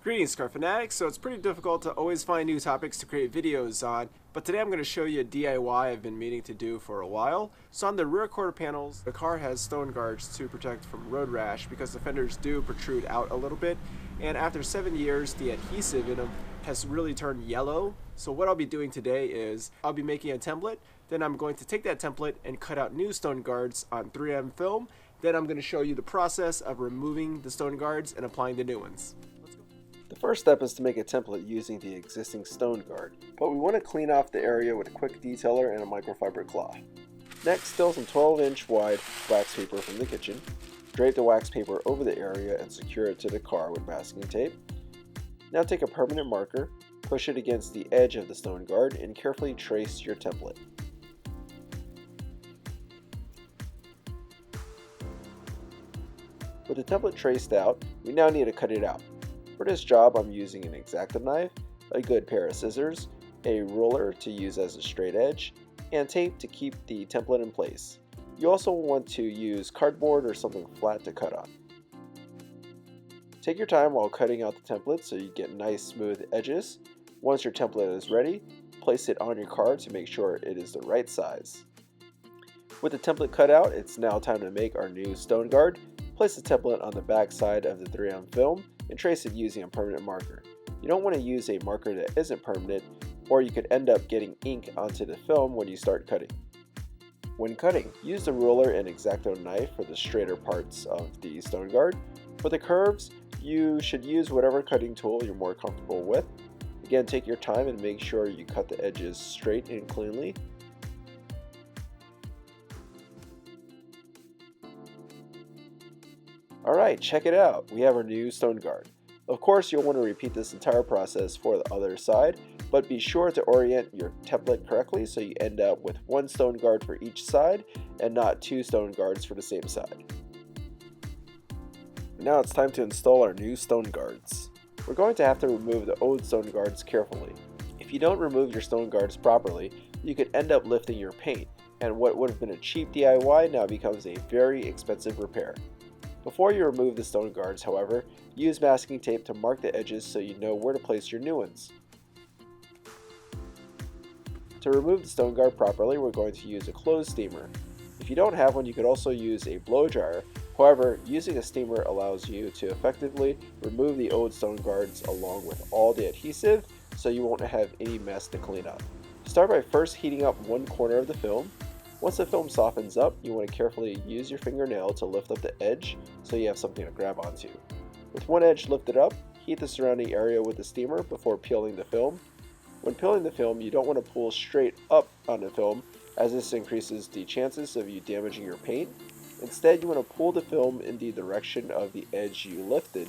Greetings, car fanatics. So it's pretty difficult to always find new topics to create videos on, but today I'm going to show you a DIY I've been meaning to do for a while. So on the rear quarter panels, the car has stone guards to protect from road rash because the fenders do protrude out a little bit, and after 7 years, the adhesive in them has really turned yellow. So what I'll be doing today is I'll be making a template, then I'm going to take that template and cut out new stone guards on 3M film. Then I'm going to show you the process of removing the stone guards and applying the new ones. The first step is to make a template using the existing stone guard, but we want to clean off the area with a quick detailer and a microfiber cloth. Next, steal some 12-inch wide wax paper from the kitchen. Drape the wax paper over the area and secure it to the car with masking tape. Now take a permanent marker, push it against the edge of the stone guard, and carefully trace your template. With the template traced out, we now need to cut it out. For this job, I'm using an X-Acto knife, a good pair of scissors, a ruler to use as a straight edge, and tape to keep the template in place. You also want to use cardboard or something flat to cut on. Take your time while cutting out the template so you get nice smooth edges. Once your template is ready, place it on your car to make sure it is the right size. With the template cut out, it's now time to make our new stone guard. Place the template on the back side of the 3M film and trace it using a permanent marker. You don't want to use a marker that isn't permanent, or you could end up getting ink onto the film when you start cutting. When cutting, use the ruler and X-Acto knife for the straighter parts of the stone guard. For the curves, you should use whatever cutting tool you're more comfortable with. Again, take your time and make sure you cut the edges straight and cleanly. Alright, check it out. We have our new stone guard. Of course, you'll want to repeat this entire process for the other side, but be sure to orient your template correctly so you end up with one stone guard for each side and not two stone guards for the same side. Now it's time to install our new stone guards. We're going to have to remove the old stone guards carefully. If you don't remove your stone guards properly, you could end up lifting your paint, and what would have been a cheap DIY now becomes a very expensive repair. Before you remove the stone guards, however, use masking tape to mark the edges so you know where to place your new ones. To remove the stone guard properly, we're going to use a clothes steamer. If you don't have one, you could also use a blow dryer. However, using a steamer allows you to effectively remove the old stone guards along with all the adhesive, so you won't have any mess to clean up. Start by first heating up one corner of the film. Once the film softens up, you want to carefully use your fingernail to lift up the edge so you have something to grab onto. With one edge lifted up, heat the surrounding area with the steamer before peeling the film. When peeling the film, you don't want to pull straight up on the film, as this increases the chances of you damaging your paint. Instead, you want to pull the film in the direction of the edge you lifted.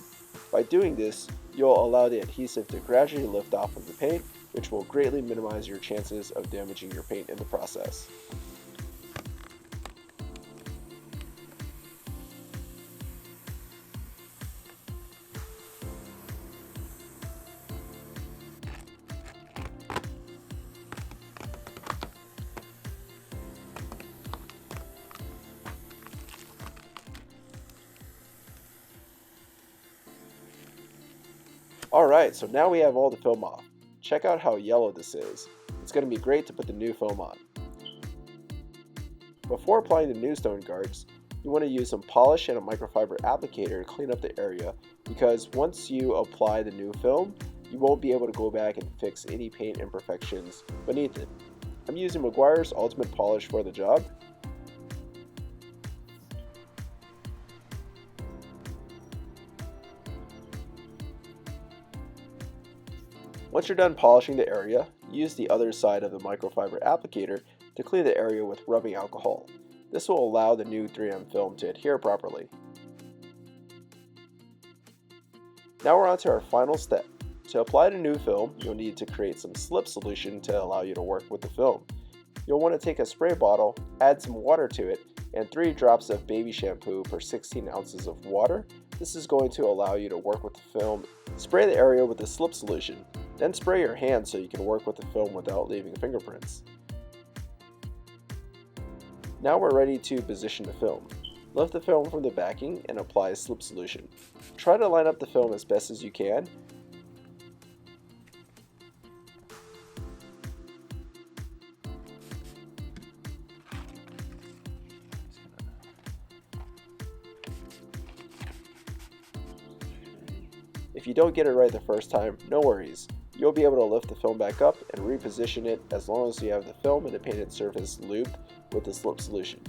By doing this, you'll allow the adhesive to gradually lift off of the paint, which will greatly minimize your chances of damaging your paint in the process. Alright, so now we have all the film off. Check out how yellow this is. It's going to be great to put the new film on. Before applying the new stone guards, you want to use some polish and a microfiber applicator to clean up the area, because once you apply the new film, you won't be able to go back and fix any paint imperfections beneath it. I'm using Meguiar's Ultimate Polish for the job. Once you're done polishing the area, use the other side of the microfiber applicator to clean the area with rubbing alcohol. This will allow the new 3M film to adhere properly. Now we're on to our final step. To apply the new film, you'll need to create some slip solution to allow you to work with the film. You'll want to take a spray bottle, add some water to it, and 3 drops of baby shampoo per 16 ounces of water. This is going to allow you to work with the film. Spray the area with the slip solution. Then spray your hand so you can work with the film without leaving fingerprints. Now we're ready to position the film. Lift the film from the backing and apply a slip solution. Try to line up the film as best as you can. If you don't get it right the first time, no worries. You'll be able to lift the film back up and reposition it as long as you have the film and the painted surface lubed with the slip solution.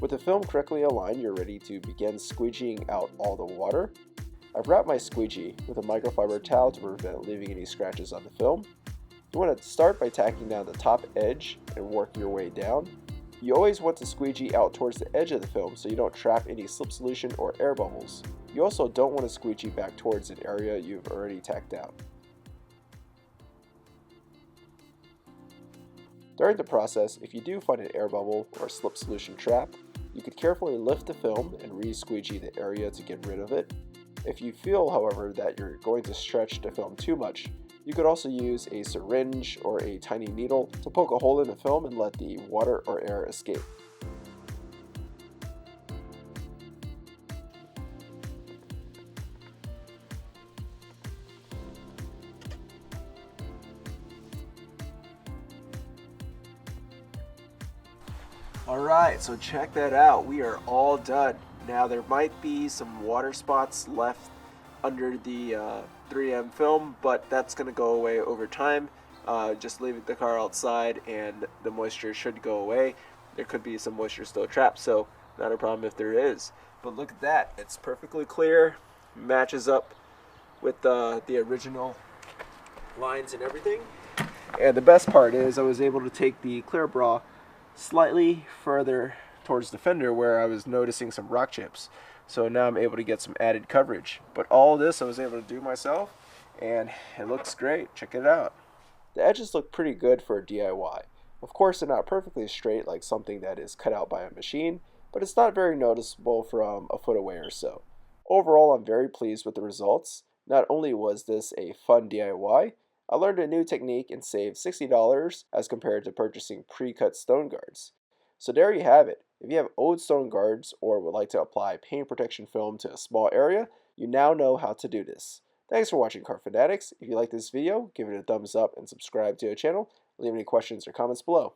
With the film correctly aligned, you're ready to begin squeegeeing out all the water. I've wrapped my squeegee with a microfiber towel to prevent leaving any scratches on the film. You want to start by tacking down the top edge and work your way down. You always want to squeegee out towards the edge of the film so you don't trap any slip solution or air bubbles. You also don't want to squeegee back towards an area you've already tacked down. During the process, if you do find an air bubble or slip solution trap, you could carefully lift the film and re-squeegee the area to get rid of it. If you feel, however, that you're going to stretch the film too much, you could also use a syringe or a tiny needle to poke a hole in the film and let the water or air escape. Alright, so check that out. We are all done. Now there might be some water spots left under the 3M film, but that's going to go away over time. Just leaving the car outside and the moisture should go away. There could be some moisture still trapped, so not a problem if there is. But look at that. It's perfectly clear. Matches up with the original lines and everything. And the best part is I was able to take the clear bra slightly further towards the fender where I was noticing some rock chips. So now I'm able to get some added coverage. But all this I was able to do myself, and it looks great. Check it out. The edges look pretty good for a DIY. Of course, they're not perfectly straight like something that is cut out by a machine, but it's not very noticeable from a foot away or so. Overall, I'm very pleased with the results. Not only was this a fun DIY, I learned a new technique and saved $60 as compared to purchasing pre-cut stone guards. So there you have it. If you have old stone guards or would like to apply paint protection film to a small area, you now know how to do this. Thanks for watching Car Fanatics. If you like this video, give it a thumbs up and subscribe to the channel. Leave any questions or comments below.